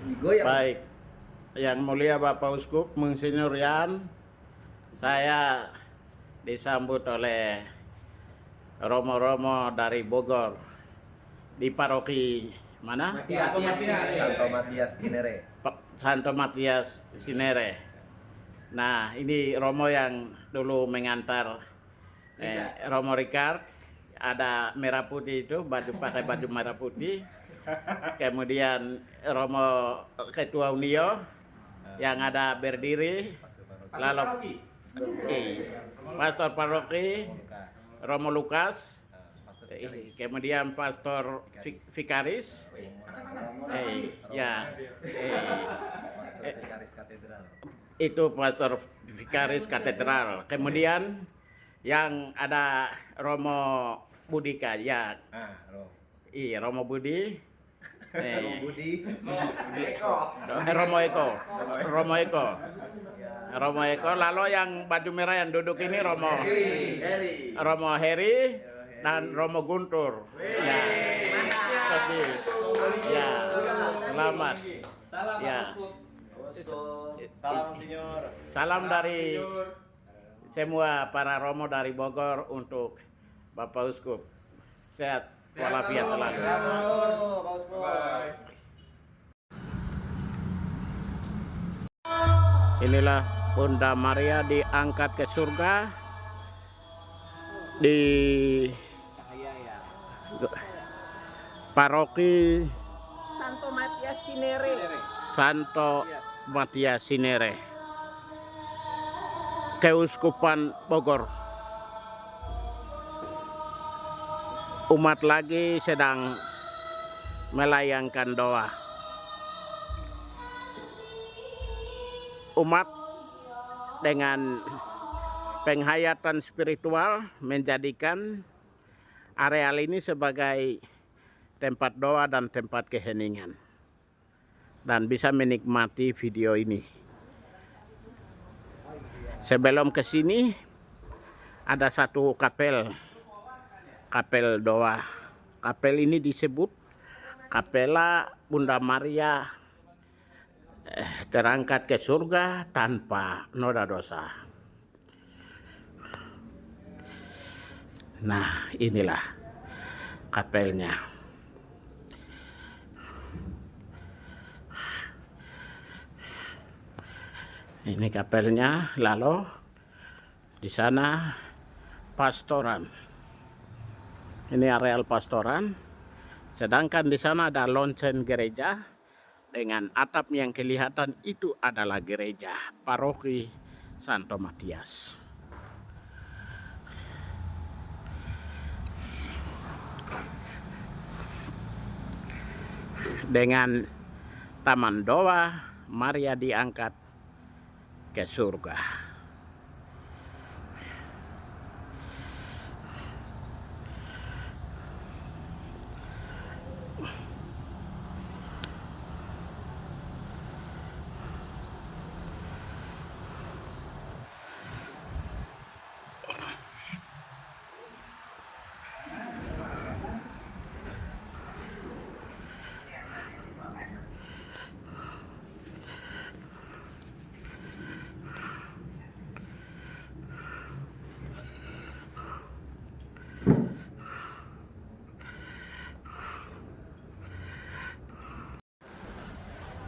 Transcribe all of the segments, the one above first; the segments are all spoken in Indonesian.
Baik, yang mulia Bapak Uskup Monsinyur Yan, saya disambut oleh romo-romo dari Bogor di paroki mana? Santo Matias Cinere. Santo Matias Cinere. Nah, ini romo yang dulu mengantar Romo Ricard, ada merah putih itu, pakai baju merah putih. Kemudian Romo Ketua Unio yang ada berdiri, lalu Pastor Paroki Romo Lukas, kemudian Pastor Vikaris, Vikaris Katedral. itu Pastor Vikaris Katedral. Kemudian yang ada Romo Budi Kajak, Romo Budi, Romo Eko, lalu yang baju merah yang duduk ini Romo Heri dan Romo Guntur. Ya, persis. Ya, selamat. Ya. Salam Monsinyur. Salam dari semua para romo dari Bogor untuk Bapak Uskup. Sehat walafiat selalu. Inilah Bunda Maria diangkat ke surga di paroki Santo Matias Cinere. Santo Matias Cinere, Keuskupan Bogor. Umat lagi sedang melayangkan doa. Umat dengan penghayatan spiritual menjadikan areal ini sebagai tempat doa dan tempat keheningan, dan bisa menikmati video ini. Sebelum ke sini ada satu kapel doa. Kapel ini disebut Kapela Bunda Maria terangkat ke surga tanpa noda dosa. Nah, inilah kapelnya. Ini kapelnya, lalu di sana pastoran. Ini areal pastoran. Sedangkan di sana ada lonceng gereja dengan atap yang kelihatan itu adalah gereja paroki Santo Matias. Dengan taman doa, Maria diangkat ke surga.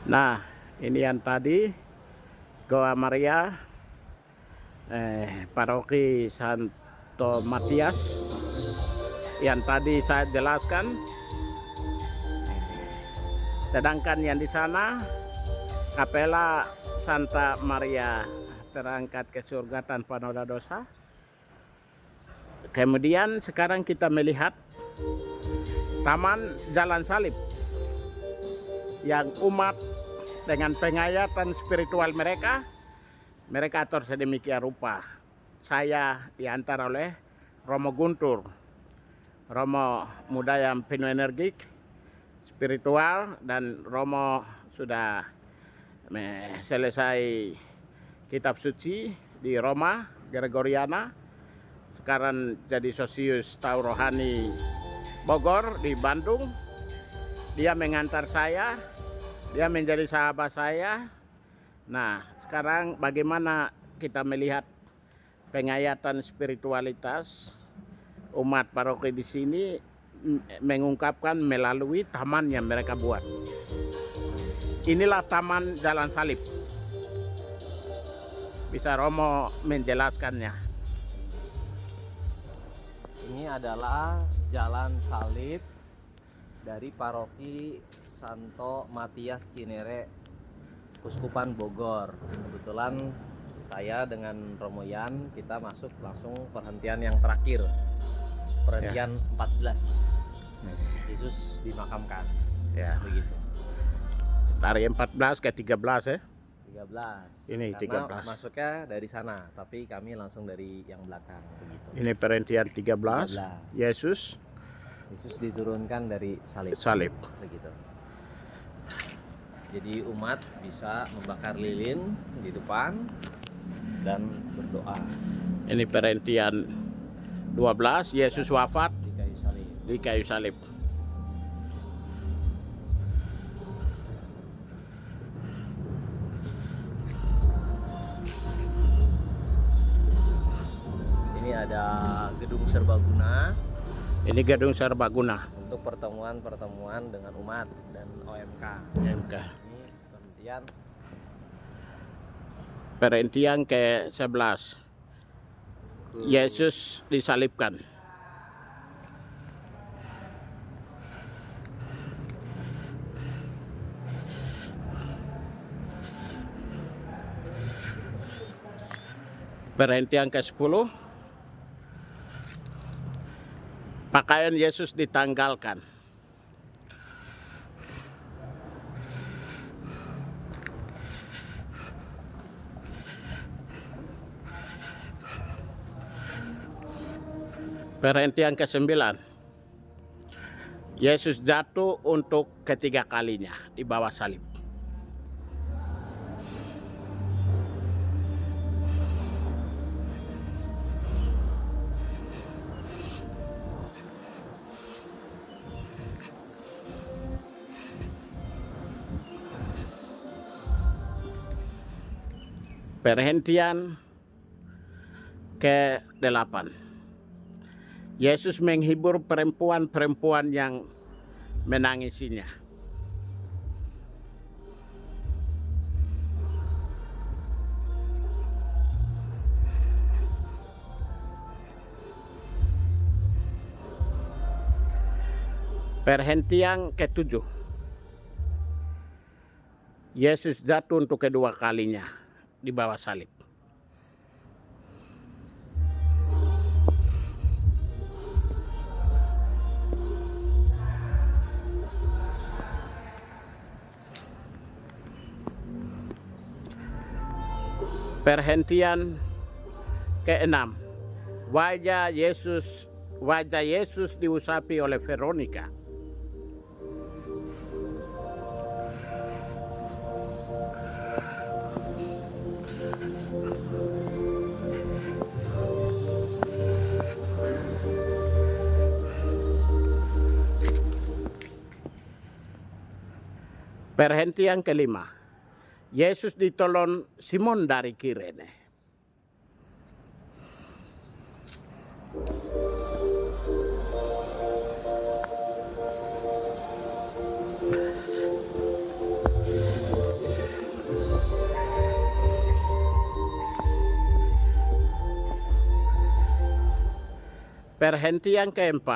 Nah, ini yang tadi Goa Maria paroki Santo Matias yang tadi saya jelaskan. Sedangkan yang di sana Kapela Santa Maria terangkat ke surga tanpa noda dosa. Kemudian sekarang kita melihat Taman Jalan Salib yang umat dengan penghayatan spiritual mereka atur sedemikian rupa. Saya diantar oleh Romo Guntur, Romo muda yang penuh energik, spiritual, dan Romo sudah selesai kitab suci di Roma, Gregoriana. Sekarang jadi sosius Tau Rohani Bogor di Bandung. Dia mengantar saya Dia menjadi sahabat saya. Nah, sekarang bagaimana kita melihat pengayatan spiritualitas umat paroki di sini mengungkapkan melalui taman yang mereka buat. Inilah Taman Jalan Salib. Bisa Romo menjelaskannya. Ini adalah Jalan Salib dari Paroki Santo Matias Cinere, Kuskupan Bogor. Kebetulan saya dengan Romo Yan kita masuk langsung perhentian yang terakhir, perhentian 14. Yesus dimakamkan. Ya. Begitu. Dari 14 ke 13 ya. 13. Ini Karena 13. masuknya dari sana, tapi kami langsung dari yang belakang begitu. Ini perhentian 13. 13. Yesus diturunkan dari salib. salib. Begitu. Jadi umat bisa membakar lilin di depan dan berdoa Ini perhentian 12. Yesus wafat di kayu salib. di kayu salib. Ini ada gedung serbaguna Ini gedung serbaguna. untuk pertemuan-pertemuan dengan umat dan OMK. MK. Ini perhentian Perhentian ke 11. Yesus disalibkan. Perhentian ke 10. Pakaian Yesus ditanggalkan. Perhentian ke-9. Yesus jatuh untuk ketiga kalinya di bawah salib. Perhentian ke-8. Yesus menghibur perempuan-perempuan yang menangisinya. Perhentian ke-7. Yesus jatuh untuk kedua kalinya di bawah salib. Perhentian ke-6. Wajah Yesus diusapi oleh Veronica. Perhentian ke-5. Yesus ditolong Simon dari Kirene. Perhentian ke-4.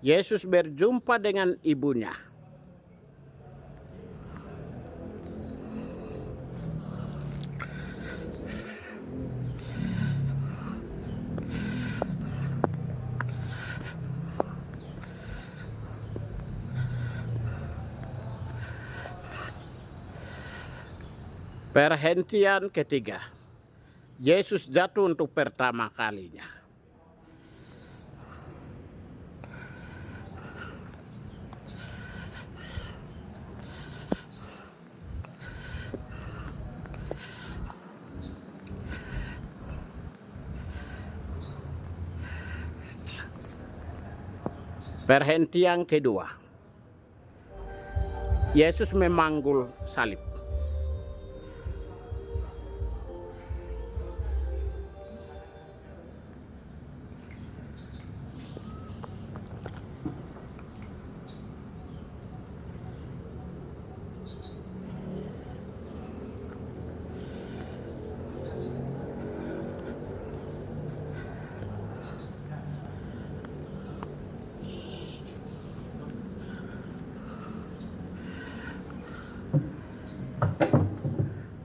Yesus berjumpa dengan ibunya. Perhentian ketiga. Yesus jatuh untuk pertama kalinya. Perhentian kedua. Yesus memanggul salib.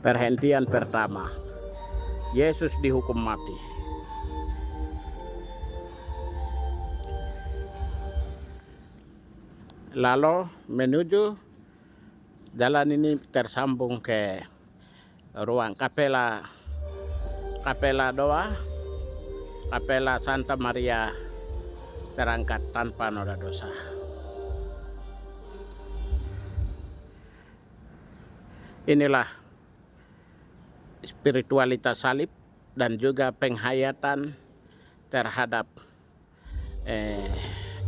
Perhentian pertama, Yesus dihukum mati. Lalu menuju jalan ini tersambung ke ruang kapela doa, kapela Santa Maria terangkat tanpa noda dosa. Inilah spiritualitas salib dan juga penghayatan terhadap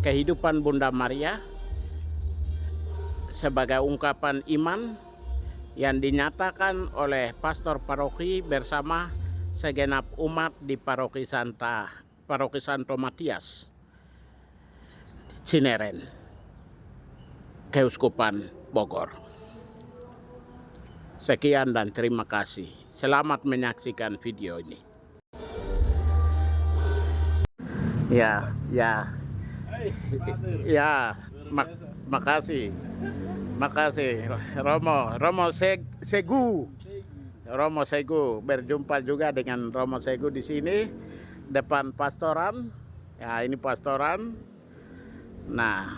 kehidupan Bunda Maria sebagai ungkapan iman yang dinyatakan oleh pastor paroki bersama segenap umat di paroki Santo Matias Cineren, Keuskupan Bogor. Sekian dan terima kasih. Selamat menyaksikan video ini. Ya, makasih. Romo Segu. Berjumpa juga dengan Romo Segu di sini depan pastoran. Ya, ini pastoran. Nah,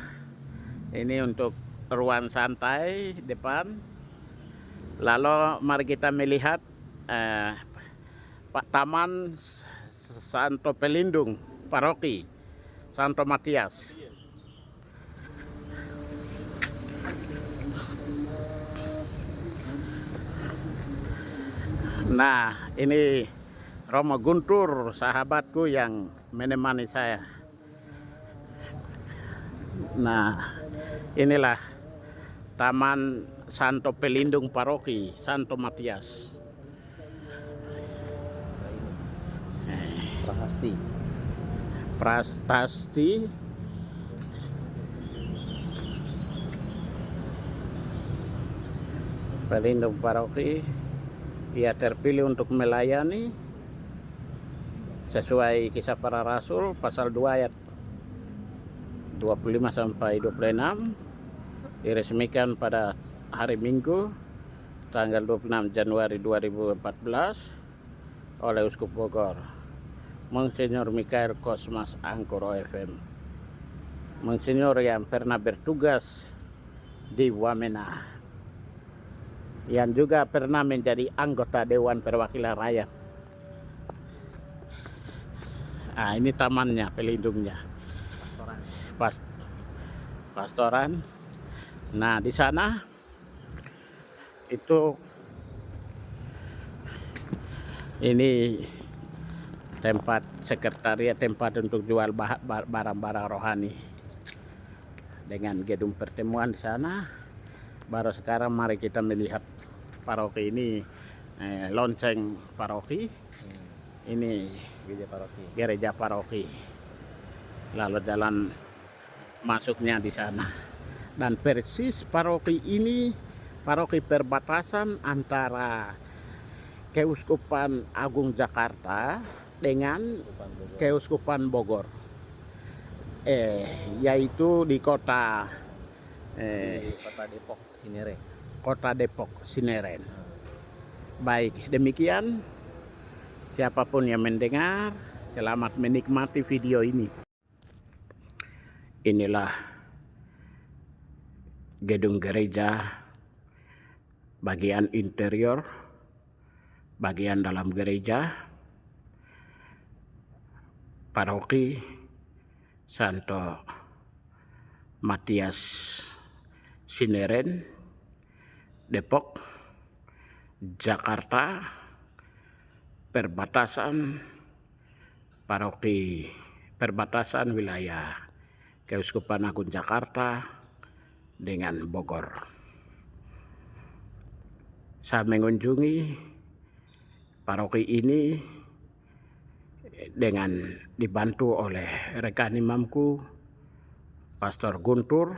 ini untuk ruang santai depan. Lalu mari kita melihat Taman Santo Pelindung Paroki Santo Matias. Nah, ini Romo Guntur, sahabatku yang menemani saya. Nah, inilah Taman Santo Pelindung Paroki Santo Matias. Prastasti. Pelindung Paroki. Ia terpilih untuk melayani sesuai Kisah Para Rasul pasal 2 ayat 25 sampai 26. Diresmikan pada hari Minggu tanggal 26 Januari 2014 oleh Uskup Bogor, Monsinyur Mikael Kosmas Angkor OFM, Monsinyur yang pernah bertugas di Wamena, yang juga pernah menjadi anggota Dewan Perwakilan Rakyat. Nah, ini tamannya, pelindungnya, pastoran. Nah, di sana itu ini tempat sekretariat, tempat untuk jual barang-barang rohani dengan gedung pertemuan di sana. Baru sekarang mari kita melihat paroki ini, lonceng paroki. Ini gereja paroki. Lalu jalan masuknya di sana. Dan persis paroki ini paroki perbatasan antara Keuskupan Agung Jakarta dengan Keuskupan Bogor, yaitu di kota Depok Cinere. Baik, demikian siapapun yang mendengar, selamat menikmati video ini. Inilah gedung gereja, bagian interior, bagian dalam gereja, paroki Santo Matias Cineren, Depok, Jakarta, perbatasan paroki, perbatasan wilayah Keuskupan Agung Jakarta dengan Bogor. saya mengunjungi paroki ini dengan dibantu oleh rekan imamku Pastor Guntur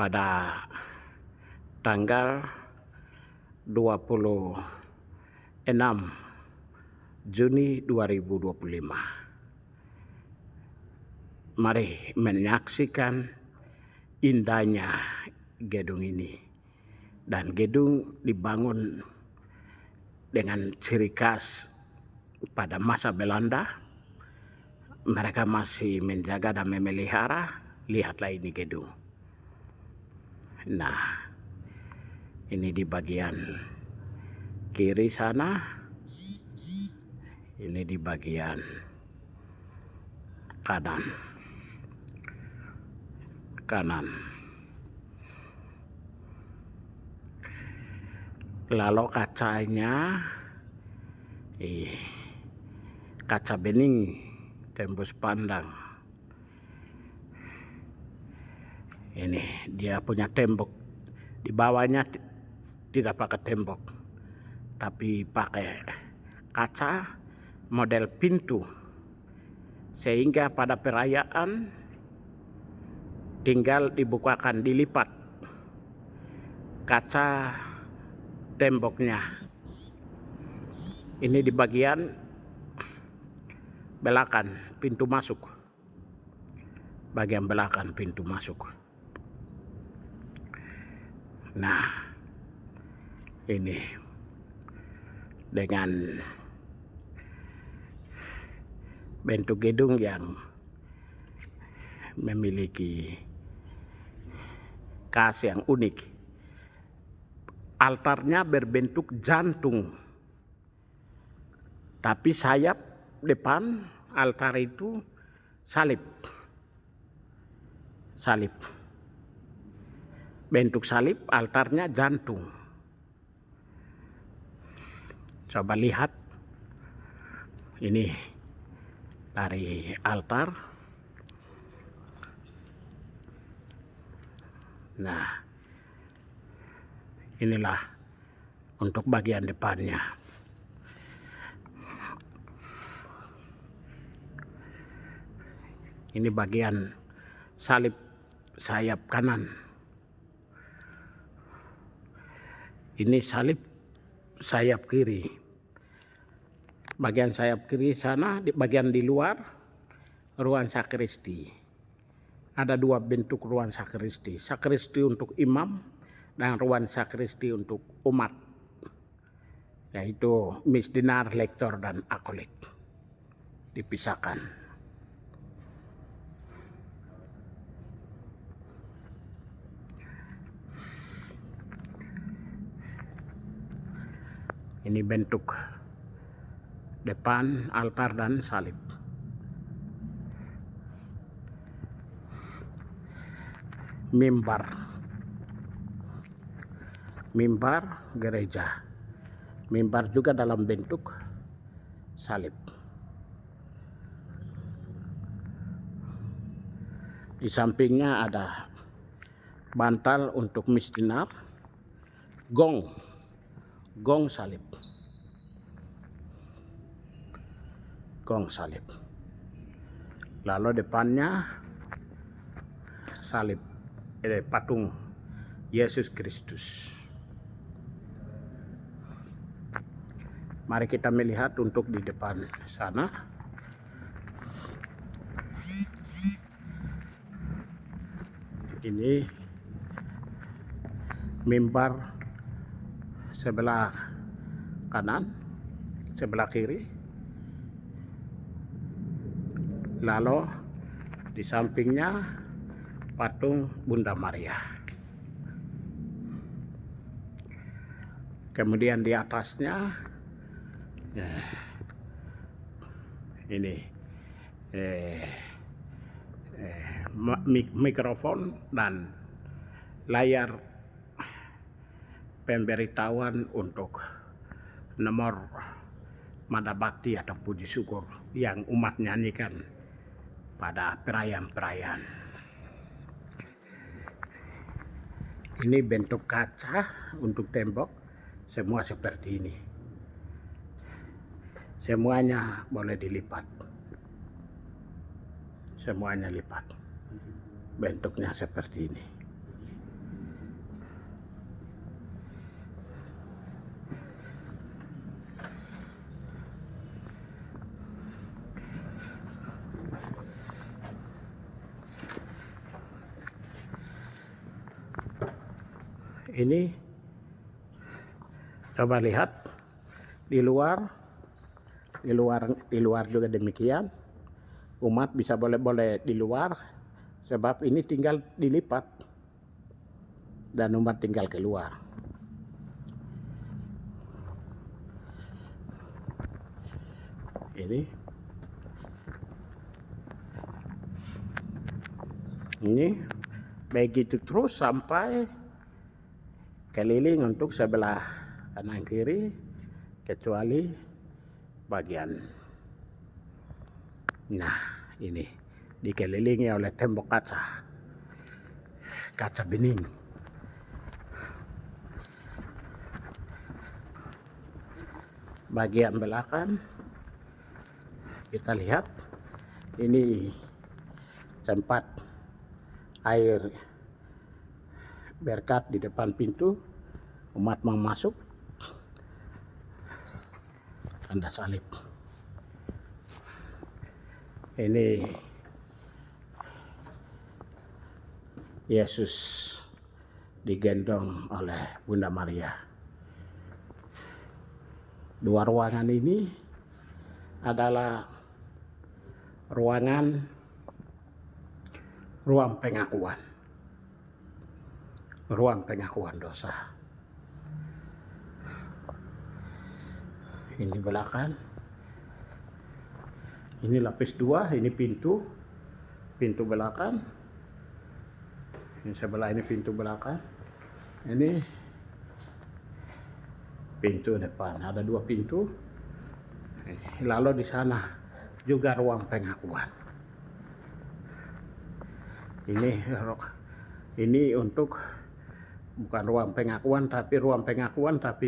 pada tanggal 26 Juni 2025. Mari menyaksikan indahnya gedung ini. Dan gedung dibangun dengan ciri khas pada masa Belanda. Mereka masih menjaga dan memelihara. Lihatlah ini gedung. Nah, ini di bagian kiri sana. Ini di bagian kanan. Lalu kacanya, kaca bening tembus pandang. Ini dia punya tembok. Di bawahnya tidak pakai tembok, tapi pakai kaca model pintu. Sehingga pada perayaan tinggal dibukakan, dilipat kaca temboknya. Ini di bagian belakang pintu masuk. Bagian belakang pintu masuk. Nah, ini dengan bentuk gedung yang memiliki khas yang unik. Altarnya berbentuk jantung, tapi sayap depan altar itu salib. Bentuk salib, altarnya jantung. Coba lihat. Ini dari altar. Nah, inilah untuk bagian depannya. Ini bagian salib sayap kanan. Ini salib sayap kiri. Bagian sayap kiri sana, di bagian di luar, ruang sakristi. Ada dua bentuk ruang sakristi. Sakristi untuk imam dan ruang sakristi untuk umat. Yaitu misdinar, lektor, dan akolit. Dipisahkan. Ini bentuk depan altar dan salib. Mimbar gereja. Mimbar juga dalam bentuk salib. Di sampingnya ada bantal untuk misdinar, gong salib. Lalu depannya salib, patung Yesus Kristus. Mari kita melihat untuk di depan sana. Ini mimbar sebelah kanan, sebelah kiri. Lalu di sampingnya patung Bunda Maria. Kemudian di atasnya ini mikrofon dan layar pemberitahuan untuk nomor Mada Bakti atau puji syukur yang umat nyanyikan pada perayaan-perayaan. Ini bentuk kaca untuk tembok, semua seperti ini. Semuanya boleh dilipat. Semuanya lipat. Bentuknya seperti ini. Ini coba lihat di luar juga demikian. Umat bisa boleh di luar sebab ini tinggal dilipat dan umat tinggal keluar. Ini begitu terus sampai keliling untuk sebelah kanan kiri kecuali bagian. Nah, ini dikelilingi oleh tembok kaca bening. Bagian belakang kita lihat ini tempat air berkat di depan pintu, umat mau masuk, tanda salib. Ini Yesus digendong oleh Bunda Maria. Dua ruangan ini adalah ruang pengakuan. Ruang pengakuan dosa. Ini belakang. Ini lapis 2, ini pintu belakang. Ini sebelah ini pintu belakang. Ini pintu depan. Ada 2 pintu. Lalu di sana juga ruang pengakuan. Ini untuk bukan ruang pengakuan tapi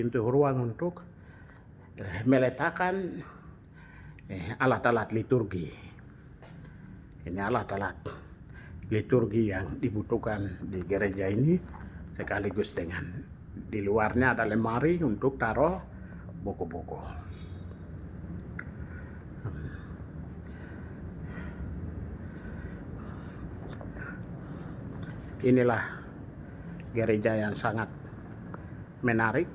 untuk ruang untuk meletakkan alat-alat liturgi. Ini alat-alat liturgi yang dibutuhkan di gereja ini, sekaligus dengan di luarnya ada lemari untuk taruh buku-buku. Inilah gereja yang sangat menarik.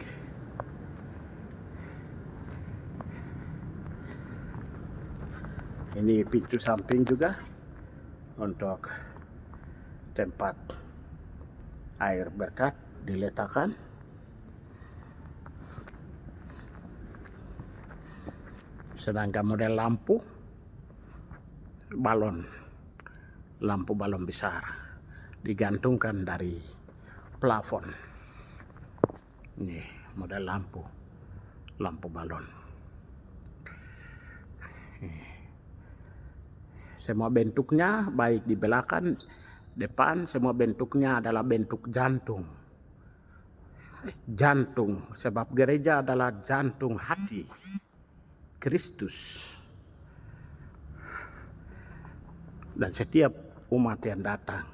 Ini pintu samping juga untuk tempat air berkat diletakkan. Sedangkan model lampu balon besar digantungkan dari plafon. Ini model lampu balon. Semua bentuknya baik di belakang, depan, semua bentuknya adalah bentuk jantung. Jantung, sebab gereja adalah jantung hati Kristus. Dan setiap umat yang datang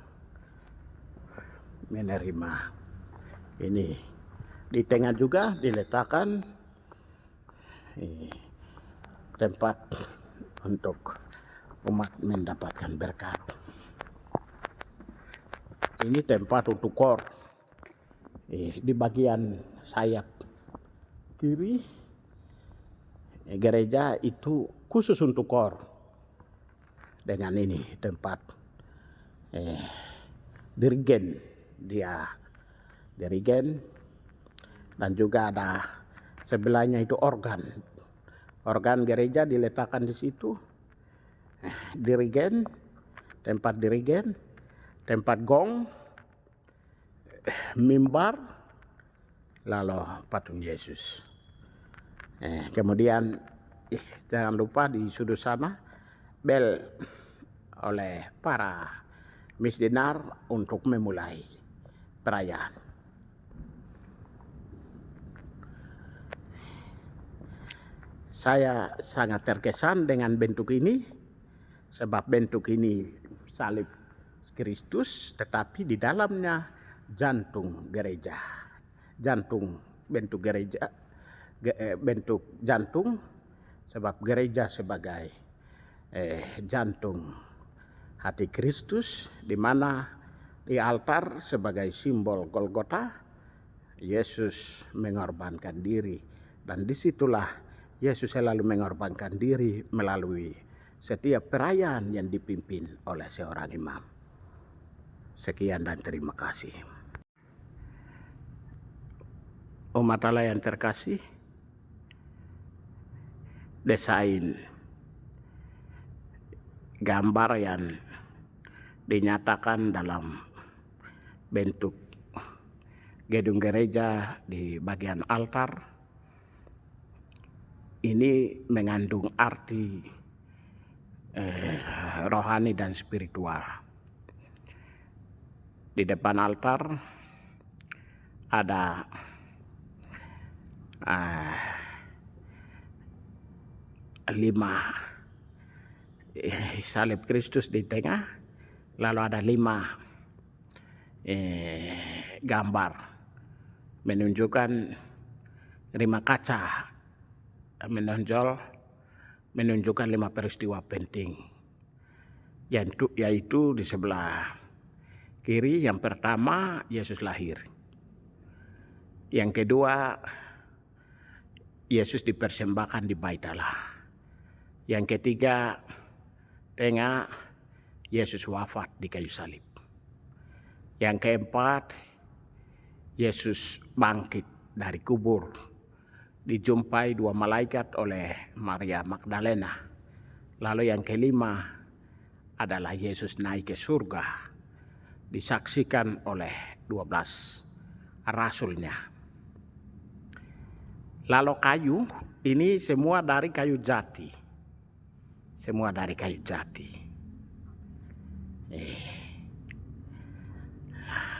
menerima ini. Di tengah juga diletakkan tempat untuk umat mendapatkan berkat. Ini tempat untuk kor. Di bagian sayap kiri gereja itu khusus untuk kor. Dengan ini tempat dirigen, dan juga ada sebelahnya itu organ gereja diletakkan di situ. Tempat dirigen, tempat gong, mimbar, lalu patung Yesus. Kemudian jangan lupa di sudut sana bel oleh para misdenar untuk memulai perayaan. Saya sangat terkesan dengan bentuk ini, sebab bentuk ini salib Kristus, tetapi di dalamnya jantung gereja. Jantung, bentuk gereja, bentuk jantung, sebab gereja sebagai jantung hati Kristus, di mana di altar sebagai simbol Golgota, Yesus mengorbankan diri. Dan disitulah Yesus selalu mengorbankan diri melalui setiap perayaan yang dipimpin oleh seorang imam. Sekian dan terima kasih. Umat Allah yang terkasih, desain gambar yang dinyatakan dalam bentuk gedung gereja di bagian altar ini mengandung arti rohani dan spiritual. Di depan altar ada lima salib Kristus di tengah, lalu ada 5 gambar menunjukkan 5 kaca menunjukkan 5 peristiwa penting, yaitu di sebelah kiri yang pertama Yesus lahir, yang kedua Yesus dipersembahkan di Bait Allah, yang ketiga tengah Yesus wafat di kayu salib, yang keempat Yesus bangkit dari kubur, dijumpai 2 malaikat oleh Maria Magdalena. Lalu yang kelima adalah Yesus naik ke surga, disaksikan oleh 12 rasulnya. Lalu kayu ini semua dari kayu jati. Semua dari kayu jati.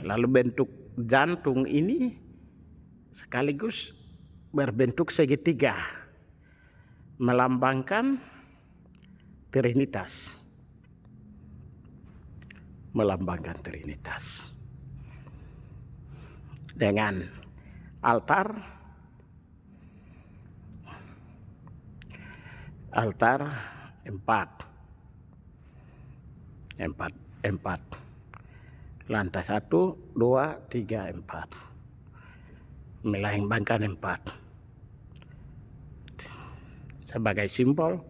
Lalu bentuk jantung ini sekaligus berbentuk segitiga, melambangkan Trinitas. Melambangkan Trinitas. Dengan altar 4. Lantai 1, 2, 3, 4. Melambangkan 4. Sebagai simbol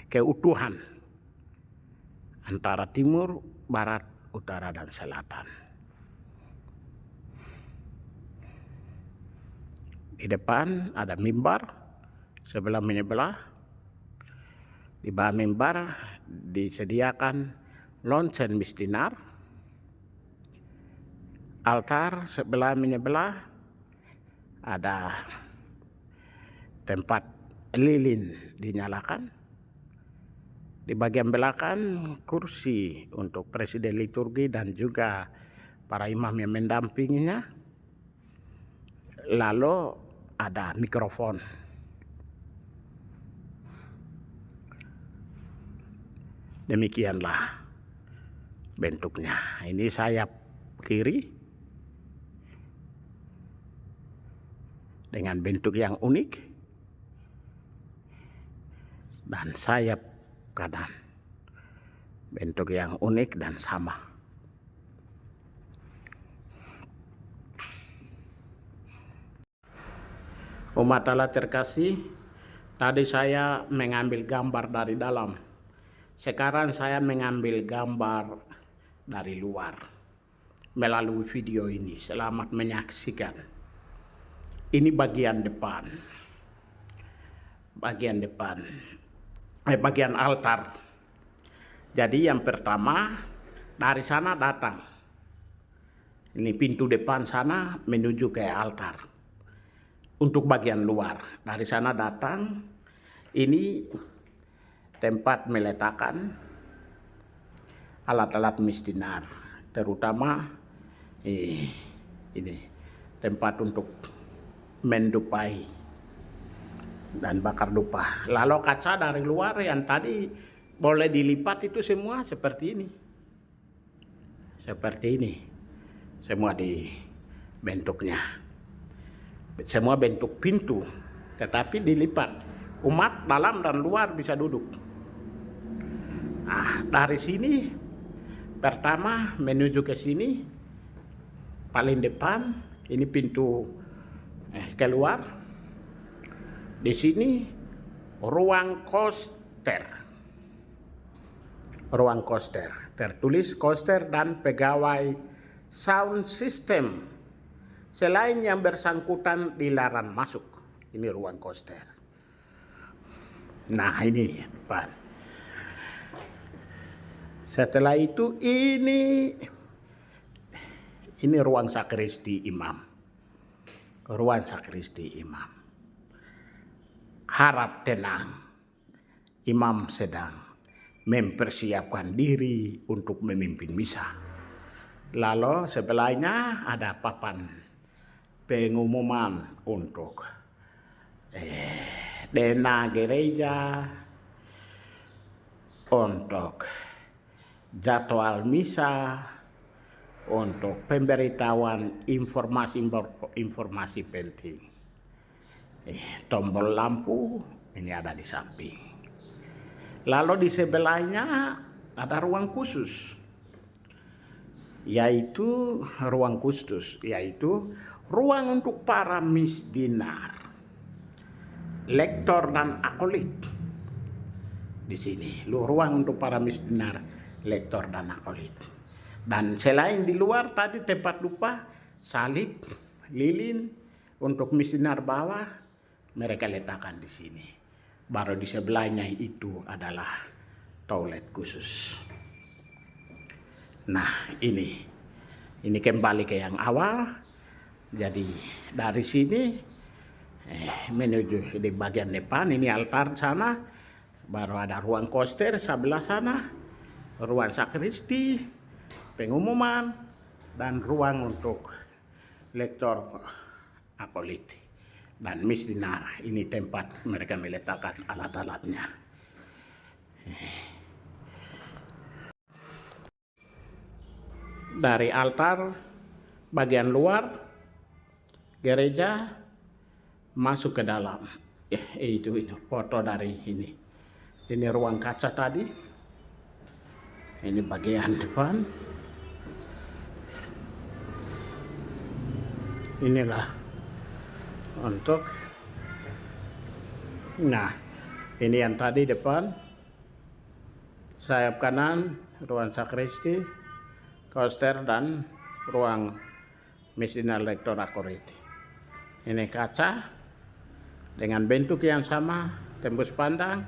keutuhan antara timur, barat, utara, dan selatan. Di depan ada mimbar, sebelah menyebelah. Di bawah mimbar disediakan lonceng misdinar. Altar sebelah menyebelah ada tempat lilin dinyalakan. Di bagian belakang kursi untuk presiden liturgi dan juga para imam yang mendampinginya. Lalu ada mikrofon. Demikianlah bentuknya. Ini sayap kiri dengan bentuk yang unik, dan sayap kanan bentuk yang unik dan sama. Umat Allah terkasih, tadi saya mengambil gambar dari dalam. Sekarang saya mengambil gambar dari luar melalui video ini. Selamat menyaksikan. Ini bagian depan. Bagian altar. Jadi yang pertama dari sana datang. Ini pintu depan sana menuju ke altar. Untuk bagian luar, dari sana datang. Ini tempat meletakkan alat-alat misdinar, terutama ini tempat untuk mendupai dan bakar dupa. Lalu kaca dari luar yang tadi boleh dilipat itu semua seperti ini. Seperti ini. Semua di bentuknya. Semua bentuk pintu, tetapi dilipat. Umat dalam dan luar bisa duduk. Nah, dari sini pertama menuju ke sini paling depan ini pintu keluar. Di sini ruang koster. Ruang koster. Tertulis koster dan pegawai sound system. Selain yang bersangkutan dilarang masuk. Ini ruang koster. Nah, ini depan. Setelah itu ini ruang sakristi imam. Ruang sakristi imam. Harap tenang. Imam sedang mempersiapkan diri untuk memimpin misa. Lalu sebelahnya ada papan pengumuman untuk dana gereja, untuk jadwal misa, untuk pemberitahuan informasi penting. Tombol lampu ini ada di samping. Lalu di sebelahnya ada ruang khusus, yaitu ruang untuk para misdinar, lektor dan akolit. Di sini ruang untuk para misdinar, lektor dan akolit. Dan selain di luar tadi tempat dupa, salib, lilin untuk misdinar bawah mereka letakkan di sini. Baru di sebelahnya itu adalah toilet khusus. Nah, ini kembali ke yang awal. Jadi dari sini menuju di bagian depan, ini altar sana, baru ada ruang koster sebelah sana, ruang sakristi, pengumuman, dan ruang untuk lektor akolit dan misdinar. Ini tempat mereka meletakkan alat-alatnya. Dari altar bagian luar gereja masuk ke dalam. Itu ini foto dari ini. Ini ruang kaca tadi. Ini bagian depan. Inilah untuk. Nah, ini yang tadi depan. Sayap kanan ruang sakristi, koster, dan ruang misdinar lektor akolit. Ini kaca dengan bentuk yang sama, tembus pandang.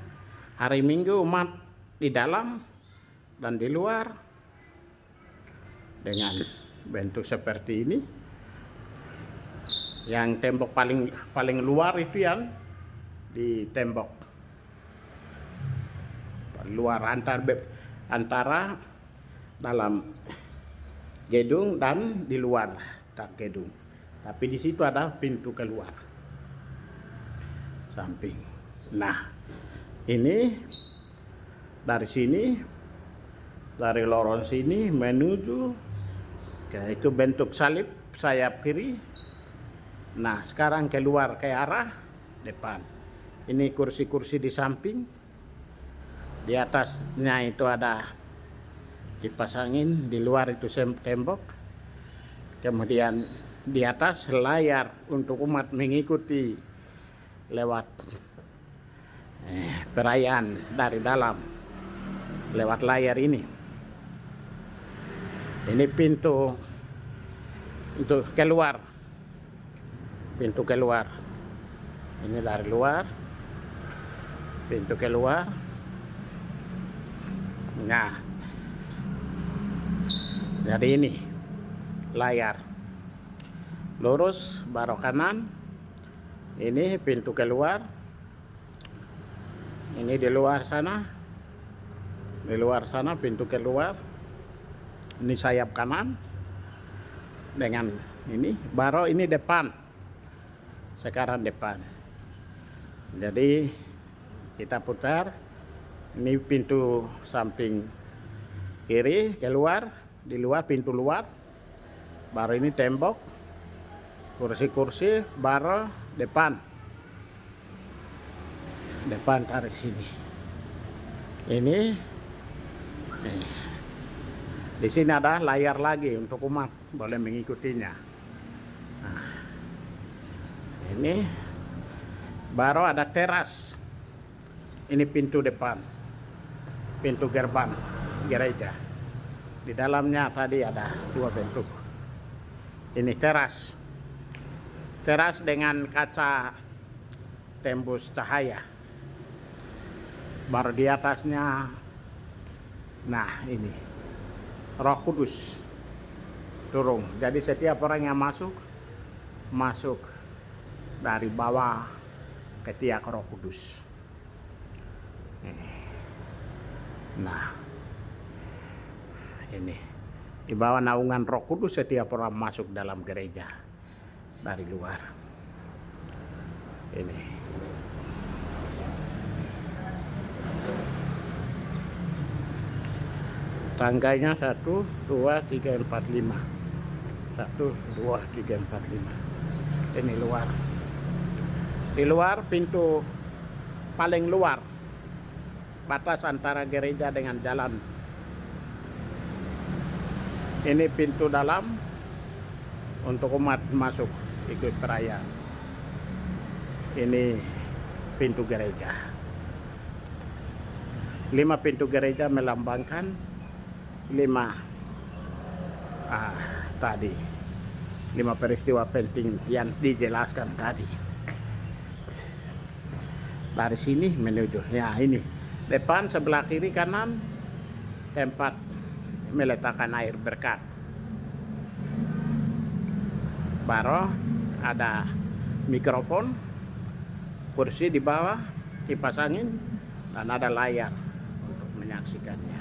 Hari Minggu umat di dalam dan di luar dengan bentuk seperti ini. Yang tembok paling luar itu yang di tembok luar antara dalam gedung dan di luar gedung. Tapi di situ ada pintu keluar samping. Nah, ini dari sini, dari lorong sini menuju ke itu bentuk salib sayap kiri. Nah, sekarang keluar ke arah depan. Ini kursi-kursi di samping. Di atasnya itu ada kipas angin, di luar itu tembok. Kemudian di atas layar untuk umat mengikuti lewat perayaan dari dalam lewat layar ini. Ini pintu untuk keluar. Pintu keluar. Ini dari luar. Pintu keluar. Nah, dari ini layar lurus baru kanan. Ini pintu keluar. Ini di luar sana. Di luar sana pintu keluar. Ini sayap kanan dengan ini. Baru ini depan. Sekarang depan. Jadi kita putar. Ini pintu samping kiri keluar, di luar pintu luar. Baru ini tembok, kursi-kursi, baru depan dari sini. Ini di sini ada layar lagi untuk umat boleh mengikutinya. Nah, ini baru ada teras. Ini pintu depan, pintu gerbang gereja. Di dalamnya tadi ada dua bentuk. Ini teras, teras dengan kaca tembus cahaya. Baru di atasnya, nah ini Roh Kudus turun. Jadi setiap orang yang masuk dari bawah ke tiak Roh Kudus. Nah, ini di bawah naungan Roh Kudus setiap orang masuk dalam gereja dari luar. Ini tangganya 1, 2, 3, 4, 5. 1, 2, 3, 4, 5. Ini luar. Di luar pintu paling luar, batas antara gereja dengan jalan. Ini pintu dalam untuk umat masuk ikut perayaan. Ini pintu gereja. 5 pintu gereja melambangkan 5 peristiwa penting yang dijelaskan tadi. Dari sini menuju, ya ini depan, sebelah kiri kanan tempat meletakkan air berkat. Baru ada mikrofon, kursi di bawah dipasangin, dan ada layar untuk menyaksikannya.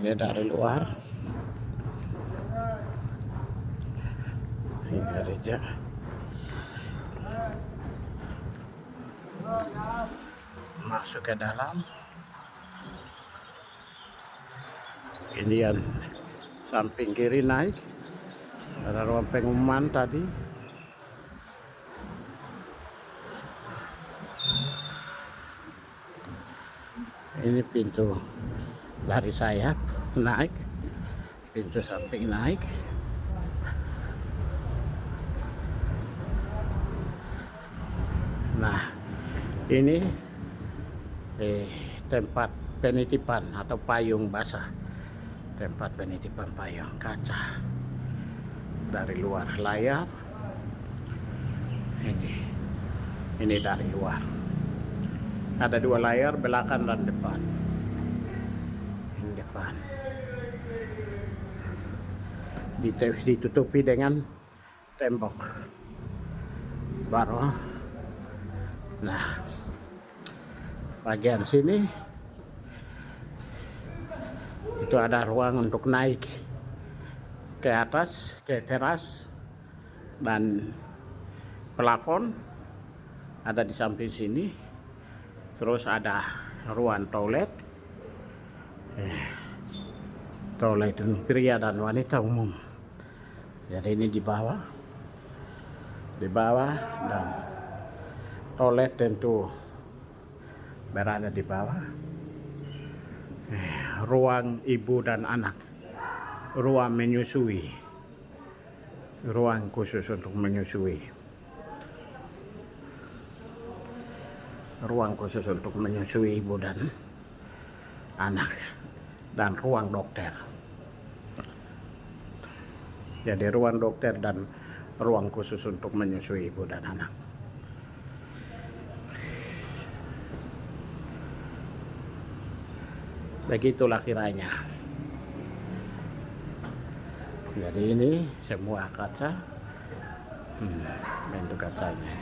Ini dari luar, ini gereja. Masuk ke dalam. Ini yang samping kiri naik, ada ruang pengumuman tadi. Ini pintu dari sayap naik, pintu samping naik. Nah, ini tempat penitipan atau payung basah, tempat penitipan payung kaca. Dari luar layar, ini dari luar. Ada 2 layar, belakang dan depan. Ini depan. Ditutupi dengan tembok. Baru. Nah, bagian sini itu ada ruang untuk naik ke atas, ke teras, dan plafon ada di samping sini. Terus ada ruang toilet, toilet pria dan wanita umum. Jadi ini di bawah, dan toilet tentu berada di bawah. Ruang ibu dan anak, ruang menyusui, ruang khusus untuk menyusui. Ruang khusus untuk menyusui ibu dan anak. dan ruang dokter. Jadi ruang dokter dan ruang khusus untuk menyusui ibu dan anak. Begitulah kiranya. Jadi ini semua kaca, bentuk kacanya.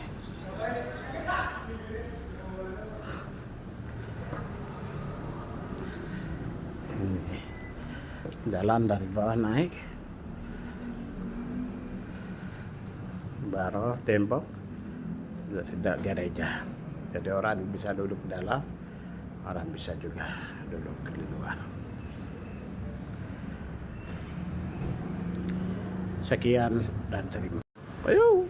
Ini jalan dari bawah naik, baru tembok gereja. Jadi orang bisa duduk dalam, orang bisa juga duduk di luar. Sekian dan terima kasih. Ayo.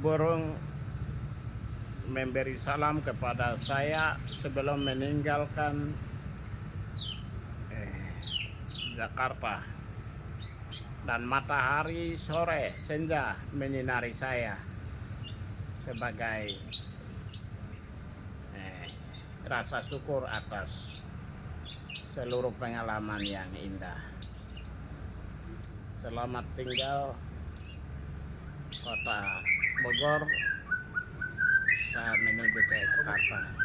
Burung memberi salam kepada saya sebelum meninggalkan Jakarta, dan matahari sore senja menyinari saya sebagai rasa syukur atas seluruh pengalaman yang indah. Selamat tinggal Kota Bogor, saya menuju ke Jakarta.